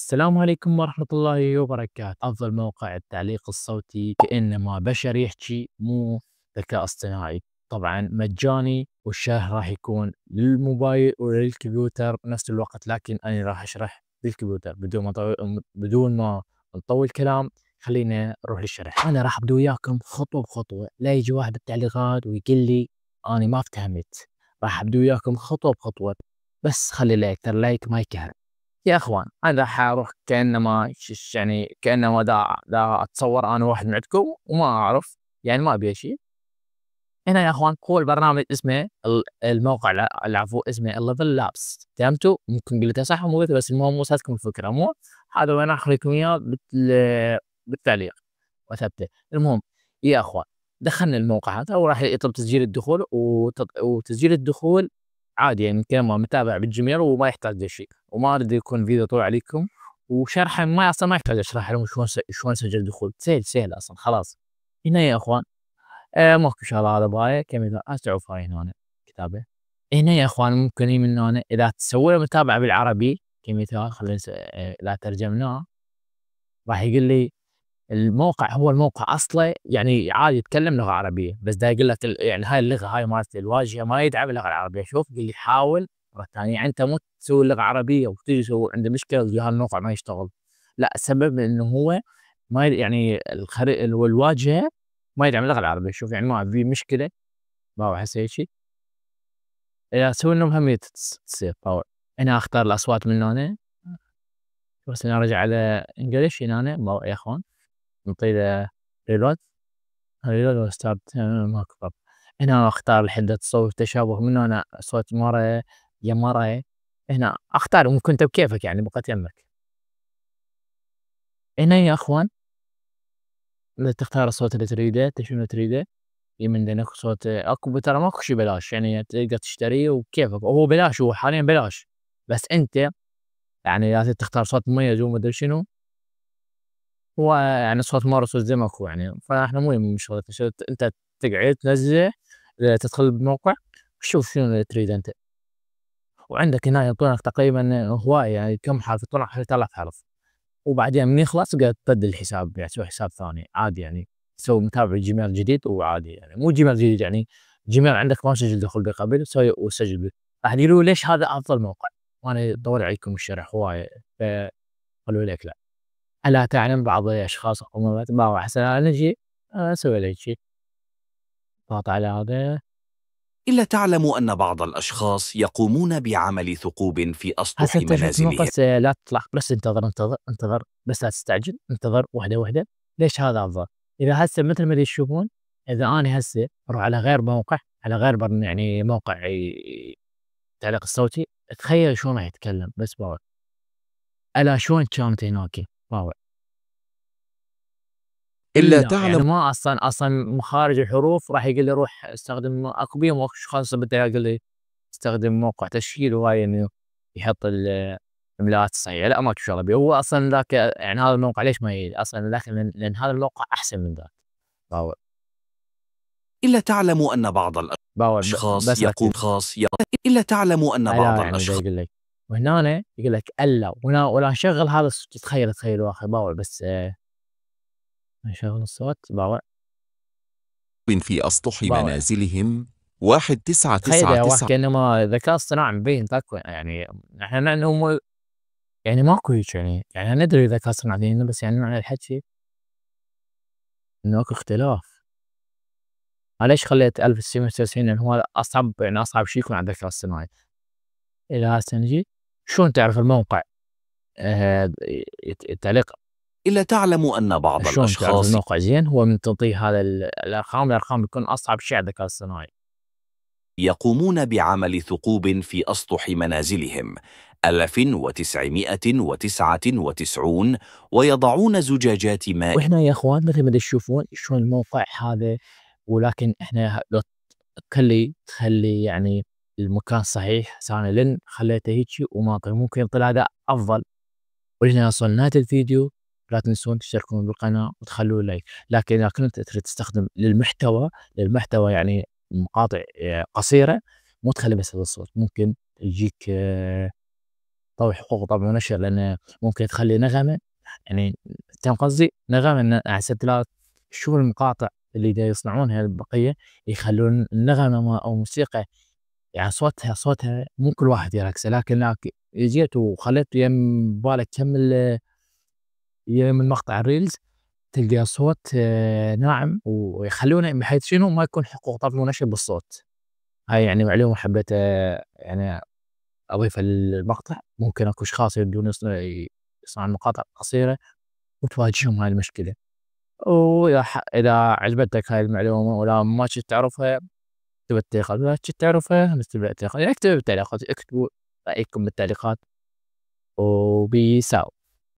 السلام عليكم ورحمة الله وبركاته. أفضل موقع التعليق الصوتي كأنما بشر يحكي مو ذكاء اصطناعي. طبعا مجاني، والشرح راح يكون للموبايل وللكمبيوتر بنفس الوقت، لكن أنا راح أشرح بالكمبيوتر بدون ما نطول كلام. خلينا نروح للشرح. أنا راح أبدأ وياكم خطوة بخطوة، لا يجي واحد بالتعليقات ويقول لي أنا ما فهمت. راح أبدأ وياكم خطوة بخطوة، بس خلي لايك، ترى لايك ما يكهرب. يا اخوان انا راح اروح كانما يعني كانما دا اتصور انا واحد من عندكم وما اعرف، يعني ما ابي شيء. هنا يا اخوان هو البرنامج اسمه الموقع العفو اسمه الليفل لابس. فهمتوا؟ ممكن قلتها صح مو بس المهم وصلتكم الفكره مو؟ هذا وين اخليكم اياه بالتعليق وثبته. المهم يا اخوان، دخلنا الموقع هذا وراح يطلب تسجيل الدخول وتسجيل الدخول عادي، يعني يمكن ما متابع بالجيميل وما يحتاج لشيء، وما اريد يكون فيديو طويل عليكم وشرحه ما اصلا ما يحتاج اشرح لهم شلون سجل دخول، سهل سهل اصلا خلاص. هنا يا اخوان ماكو شغله هذا بايه كمثال تعرف هاي هنا كتابه. هنا يا اخوان ممكن من هنا اذا تسوي له متابعه بالعربي كمثال خلينا اذا ترجمناه راح يقول لي الموقع هو الموقع اصله يعني عادي يتكلم لغه عربيه، بس دا يقول لك يعني هاي اللغه هاي مالت الواجهه ما يدعم اللغه العربيه. شوف يقول لي حاول مره ثانيه، يعني انت مو تسوي لغه عربيه وتجي تسوي عنده مشكله وتقول هذا الموقع ما يشتغل، لا السبب انه هو ما يعني الواجهه ما يدعم اللغه العربيه. شوف يعني ما في مشكله باو هسه هيك اذا اسوي لهم هم تصير باور. هنا اختار الاصوات من هنا، بس انا ارجع على انجلش هنا باو يا اخوان نطي له ريلود. ريلود ستارت ماكو فرق. هنا اختار حدة الصوت تشابه من هنا صوت مرة يا مرة. هنا اختار ممكن انت بكيفك يعني بقت يمك. هنا يا اخوان تختار الصوت اللي تريده، انت شنو تريده. يمن عندك صوت اكو ترى ماكو شي بلاش، يعني تقدر تشتريه وبكيفك، وهو بلاش، هو حاليا بلاش. بس انت يعني لازم تختار صوت مميز وما ادري شنو. هو يعني صوت مارس زي ما هو يعني، فاحنا مو من شغلتنا انت تقعد تنزله تدخل بالموقع وشوف شنو اللي تريد انت. وعندك هنا يعطونك تقريبا هواية، يعني كم حرف يعطونك 1000 حرف، وبعدين من يخلص تقدر تبدل الحساب يعني تسوي حساب ثاني عادي، يعني تسوي متابع جيميل جديد وعادي، يعني مو جيميل جديد يعني جيميل عندك ما مسجل دخول به قبل تسوي وتسجل به. راح يقولوا ليش هذا افضل موقع، وانا طول عليكم الشرح هواية فقالوا لك لا. ألا تعلم بعض الأشخاص يقومون بأتباع أحسن نجي أسوي لك شيء ضغط على هذا. إلا تعلم أن بعض الأشخاص يقومون بعمل ثقوب في هسه أسطح أنت شفت الموقع منازلهم. لا تطلع، بس انتظر انتظر انتظر، بس لا تستعجل، انتظر وحدة وحدة. ليش هذا أفضل؟ إذا هسه مثل ما تشوفون، إذا أنا هسه أروح على غير موقع، على غير يعني موقع التعليق الصوتي، تخيل شلون راح يتكلم بس باور. ألا شلون كانت هناك باور. إلا إلا تعلم يعني ما أصلا مخارج الحروف راح يقول لي روح استخدم اكو بيهم خاصة بالدراسة، يقول لي استخدم موقع تشغيل وهاي انه يحط الاملاءات الصحيحة. لا ما شغله بيه هو اصلا ذاك، يعني هذا الموقع ليش ما يجي اصلا، لكن لأن هذا الموقع احسن من ذاك. باور. إلا تعلم أن بعض باور الأشخاص بس يقوم ركز. إلا تعلم أن لا بعض يعني دا الأشخاص يقول لك، وهنا يقول لك الا وهنا ولا نشغل هذا الصوت. تخيل واخر باور بس نشغل الصوت باور. في أسطح باور منازلهم. واحد تسعة تخيل تسعة يا واحد تسعة كانما ذكاء اصطناعي مبين ذاك، يعني احنا انه يعني ماكو هيك، يعني ندري ذكاء اصطناعي بس يعني معنى الحكي انه اكو اختلاف. أنا ليش خليت 1999 لان هو اصعب، يعني اصعب شيء يكون على الذكاء الاصطناعي. الى هسه نجي شلون تعرف الموقع التعليق. إلا تعلم أن بعض شلون تعرف الأشخاص الموقع زين، هو من تعطيه هذا الارقام بيكون اصعب شيء على الذكاء الاصطناعي. يقومون بعمل ثقوب في أسطح منازلهم 1999، ويضعون زجاجات ماء. واحنا يا اخوان مثل ما تشوفون شلون الموقع هذا، ولكن احنا لو تخلي يعني المكان صحيح ثاني لن خليته هيك وما ممكن يطلع هذا افضل. ولهنا وصلنا لنهاية الفيديو، لا تنسون تشتركون بالقناة وتخلوا لايك. لكن إذا كنت تريد تستخدم للمحتوى يعني مقاطع قصيرة، مو تخلي بس هذا الصوت، ممكن يجيك طبع حقوق طبع ونشر، لأن ممكن تخلي نغمة، يعني فاهم قصدي؟ نغمة إن على أساس لا تشوف المقاطع اللي دا يصنعونها البقية، يخلون النغمة أو موسيقى يعني صوتها مو كل واحد يرقصه، لكن جيت وخليت يم بالك كم يم المقطع الريلز، تلقى صوت ناعم، ويخلونه بحيث شنو ما يكون حقوق طبع ونشر بالصوت. هاي يعني معلومة حبيت يعني أضيفها للمقطع. ممكن أكو أشخاص يبدون يصنعون مقاطع قصيرة وتواجههم هاي المشكلة. إذا عجبتك هاي المعلومة ولا ما كنت تعرفها، اكتب بالتعليقات. إذا كنت تعرفها مثل بالتعليقات، اكتبوا بالتعليقات، اكتبوا رأيكم بالتعليقات. وبيس اوت.